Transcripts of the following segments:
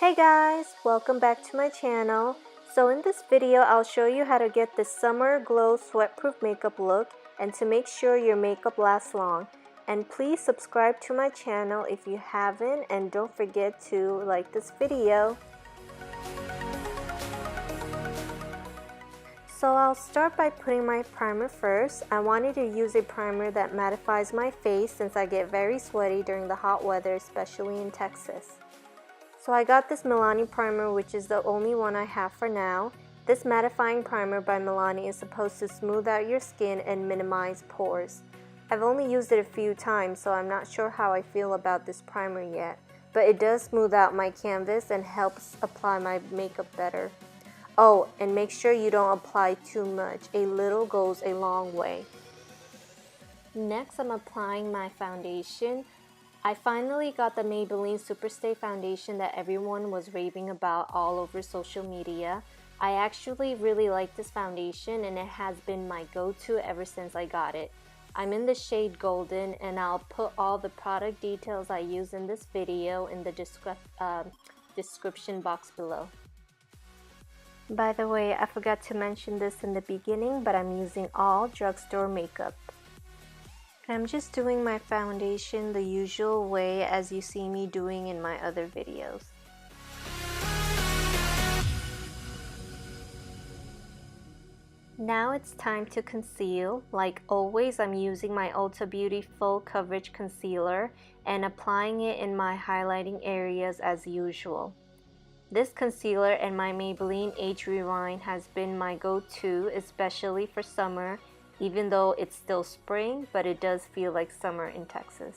Hey guys, welcome back to my channel. So in this video, I'll show you how to get the summer glow sweatproof makeup look and to make sure your makeup lasts long. And please subscribe to my channel if you haven't, and don't forget to like this video. So I'll start by putting my primer first. I wanted to use a primer that mattifies my face since I get very sweaty during the hot weather, especially in Texas. So I got this Milani primer, which is the only one I have for now. This mattifying primer by Milani is supposed to smooth out your skin and minimize pores. I've only used it a few times, so I'm not sure how I feel about this primer yet, but it does smooth out my canvas and helps apply my makeup better. Oh, and make sure you don't apply too much. A little goes a long way. Next, I'm applying my foundation. I finally got the Maybelline Superstay foundation that everyone was raving about all over social media. I actually really like this foundation and it has been my go-to ever since I got it. I'm in the shade Golden, and I'll put all the product details I use in this video in the description box below. By the way, I forgot to mention this in the beginning, but I'm using all Drugstore makeup. I'm just doing my foundation the usual way as you see me doing in my other videos. Now it's time to conceal. Like always, I'm using my Ultabeauty Full Coverage Concealer and applying it in my highlighting areas as usual. This concealer and my Maybelline Age Rewind has been my go-to, especially for summer. Even though it's still spring, but it does feel like summer in Texas.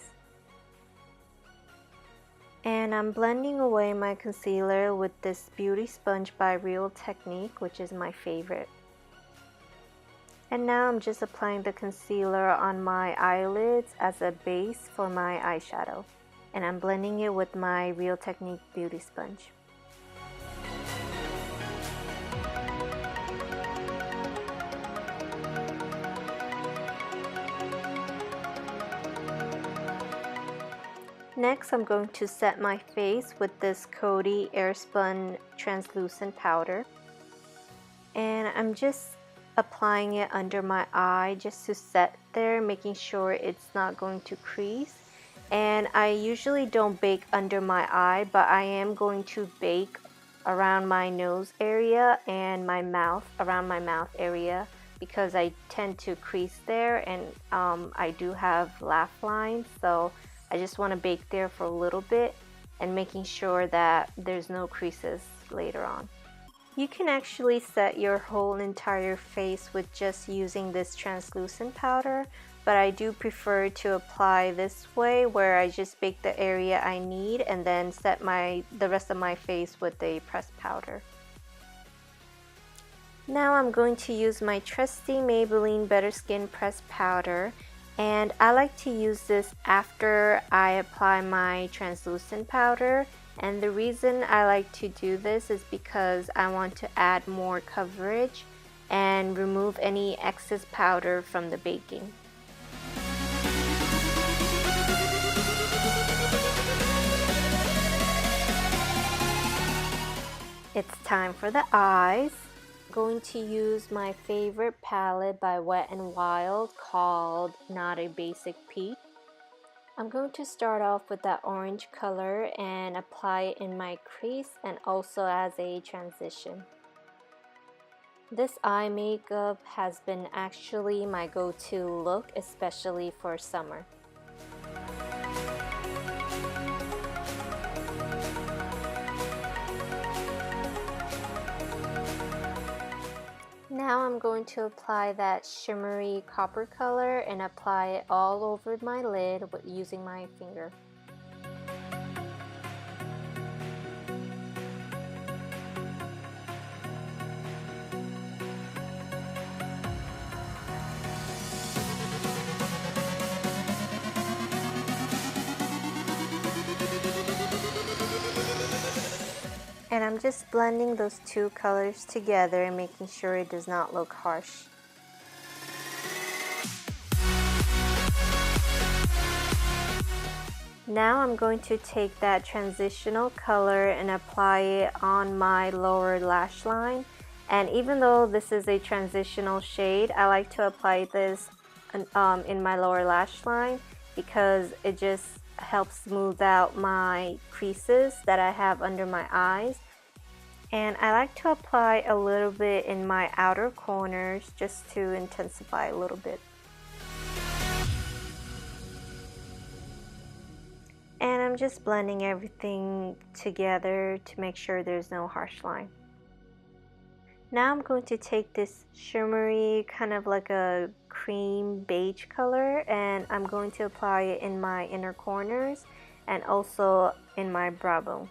And I'm blending away my concealer with this beauty sponge by Real Technique, which is my favorite. And now I'm just applying the concealer on my eyelids as a base for my eyeshadow. And I'm blending it with my Real Technique beauty sponge. Next, I'm going to set my face with this Coty Airspun translucent powder. And I'm just applying it under my eye just to set there, making sure it's not going to crease. And I usually don't bake under my eye, but I am going to bake around my nose area and my mouth, around my mouth area, because I tend to crease there, and I do have laugh lines, so I just want to bake there for a little bit and making sure that there's no creases later on. You can actually set your whole entire face with just using this translucent powder, but I do prefer to apply this way where I just bake the area I need and then set the rest of my face with a pressed powder. Now I'm going to use my trusty Maybelline Better Skin pressed powder. And I like to use this after I apply my translucent powder, and the reason I like to do this is because I want to add more coverage and remove any excess powder from the baking. It's time for the eyes. Going to use my favorite palette by WetnWild called Not a Basic Peach. I'm going to start off with that orange color and apply it in my crease and also as a transition. This eye makeup has been actually my go-to look, especially for summer. Now I'm going to apply that shimmery copper color and apply it all over my lid using my finger. And I'm just blending those two colors together and making sure it does not look harsh. Now I'm going to take that transitional color and apply it on my lower lash line. And even though this is a transitional shade, I like to apply this in my lower lash line because it just helps smooth out my creases that I have under my eyes. And I like to apply a little bit in my outer corners just to intensify a little bit. And I'm just blending everything together to make sure there's no harsh line. Now I'm going to take this shimmery, kind of like a cream beige color, and I'm going to apply it in my inner corners and also in my brow bone.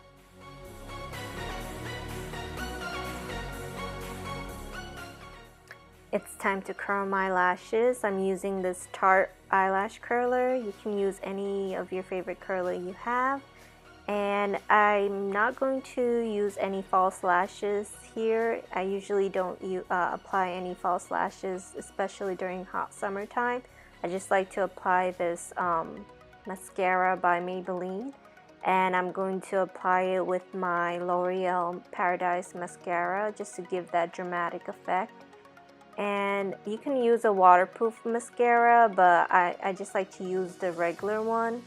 It's time to curl my lashes. I'm using this Tarte eyelash curler. You can use any of your favorite curler you have. And I'm not going to use any false lashes here. I usually don't apply any false lashes, especially during hot summertime. I just like to apply this mascara by Maybelline. And I'm going to apply it with my L'Oreal Paradise mascara just to give that dramatic effect. And you can use a waterproof mascara, but I just like to use the regular one.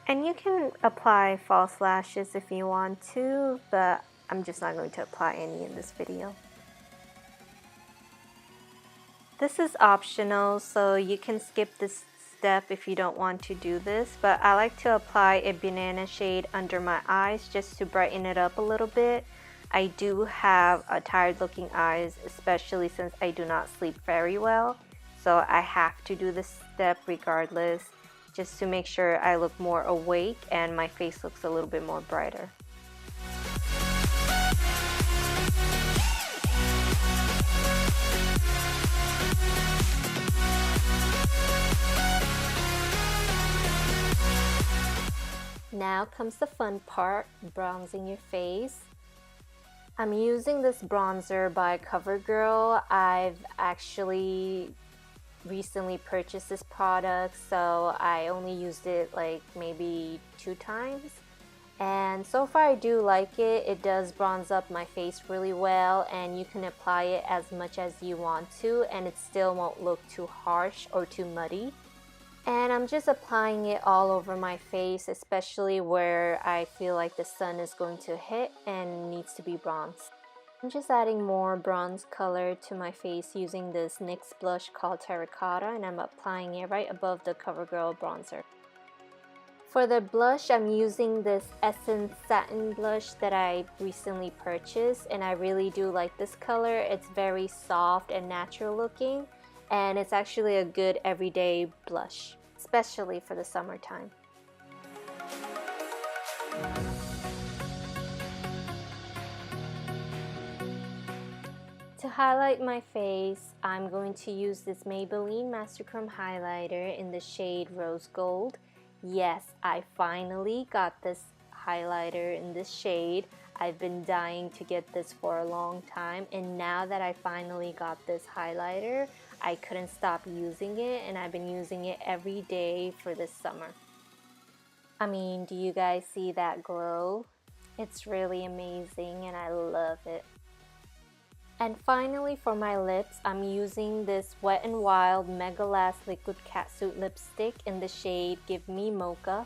And you can apply false lashes if you want to, but I'm just not going to apply any in this video. This is optional, so you can skip this step if you don't want to do this, but I like to apply a banana shade under my eyes just to brighten it up a little bit. I do have tired looking eyes, especially since I do not sleep very well, so I have to do this step regardless, just to make sure I look more awake and my face looks a little bit more brighter. Now comes the fun part, bronzing your face. I'm using this bronzer by Covergirl. I've actually recently purchased this product, so I only used it like maybe 2 times. And so far I do like it. It does bronze up my face really well, and you can apply it as much as you want to, and it still won't look too harsh or too muddy. And I'm just applying it all over my face, especially where I feel like the sun is going to hit and needs to be bronzed. I'm just adding more bronze color to my face using this NYX blush called Terra, and I'm applying it right above the Covergirl bronzer. For the blush, I'm using this Essence Satin blush that I recently purchased, and I really do like this color. It's very soft and natural looking, and it's actually a good everyday blush, especially for the summertime. To highlight my face, I'm going to use this Maybelline Masterchrome highlighter in the shade Rose Gold. Yes, I finally got this highlighter in this shade. I've been dying to get this for a long time, and now that I finally got this highlighter, I couldn't stop using it, and I've been using it every day for this summer. I mean, do you guys see that glow? It's really amazing and I love it. And finally, for my lips, I'm using this Wet n Wild Mega Last Liquid Catsuit lipstick in the shade Give Me Mocha.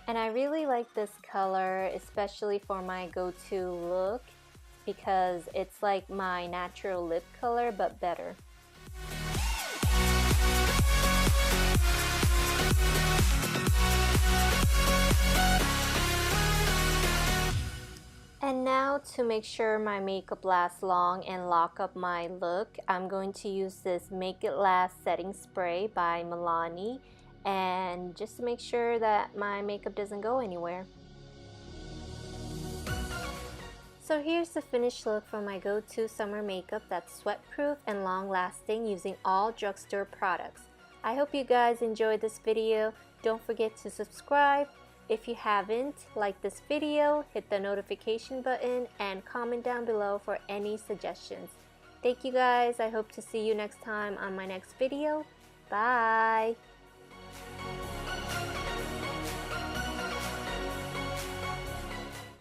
And I really like this color, especially for my go-to look, because it's like my natural lip color, but better. And now, to make sure my makeup lasts long and lock up my look, I'm going to use this Make It Last setting spray by Milani, and just to make sure that my makeup doesn't go anywhere. So here's the finished look for my go-to summer makeup that's sweat-proof and long-lasting using all drugstore products. I hope you guys enjoyed this video. Don't forget to subscribe. If you haven't, like this video, hit the notification button, and comment down below for any suggestions. Thank you guys. I hope to see you next time on my next video. Bye!